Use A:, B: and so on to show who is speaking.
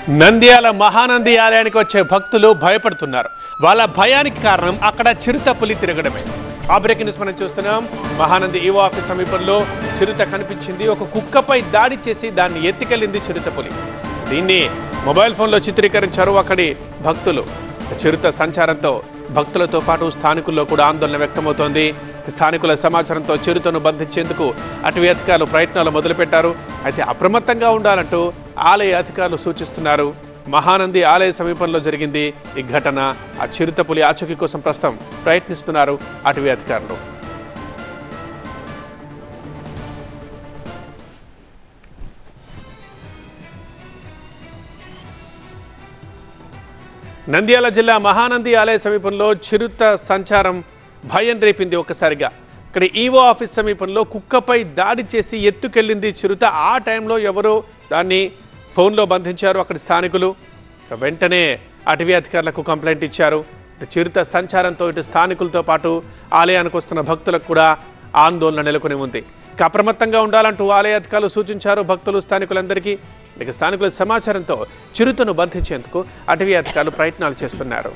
A: నంద్యాల మహానంది ఆలయానికి వచ్చే భక్తులు భయపడుతున్నారు. వాళ్ళ భయానికి కారణం అక్కడ చిరుత పులి తిరగడమే. ఆ బ్రేకింగ్ న్యూస్ మనం చూస్తున్నాం. మహానంది ఈవో ఆఫీస్ సమీపంలో చిరుత కనిపించింది. ఒక కుక్కపై దాడి చేసి దాన్ని ఎత్తికెళ్ళింది చిరుత పులి. దీన్ని మొబైల్ ఫోన్లో చిత్రీకరించారు అక్కడి భక్తులు. చిరుత సంచారంతో భక్తులతో పాటు స్థానికుల్లో కూడా ఆందోళన వ్యక్తమవుతోంది. స్థానికుల సమాచారంతో చిరుతను బంధించేందుకు అటవీ అధికారులు ప్రయత్నాలు మొదలుపెట్టారు. అయితే అప్రమత్తంగా ఉండాలంటూ ఆలయ అధికారులు సూచిస్తున్నారు. మహానంది ఆలయ సమీపంలో జరిగింది ఈ ఘటన. ఆ చిరుత పులి ఆచూకీ కోసం ప్రస్తుతం ప్రయత్నిస్తున్నారు అటవీ అధికారులు. నంద్యాల జిల్లా మహానంది ఆలయ సమీపంలో చిరుత సంచారం భయం రేపింది. ఒక్కసారిగా ఇక్కడ ఈవో ఆఫీస్ సమీపంలో కుక్కపై దాడి చేసి ఎత్తుకెళ్ళింది చిరుత. ఆ టైంలో ఎవరో దాన్ని ఫోన్లో బంధించారు అక్కడి స్థానికులు. వెంటనే అటవీ అధికారులకు కంప్లైంట్ ఇచ్చారు. చిరుత సంచారంతో ఇటు స్థానికులతో పాటు ఆలయానికి వస్తున్న భక్తులకు కూడా ఆందోళన నెలకొని ఉంది. అప్రమత్తంగా ఉండాలంటూ ఆలయ అధికారులు సూచించారు భక్తులు స్థానికులందరికీ. స్థానికుల సమాచారంతో చిరుతను బంధించేందుకు అటవీ అధికారులు ప్రయత్నాలు చేస్తున్నారు.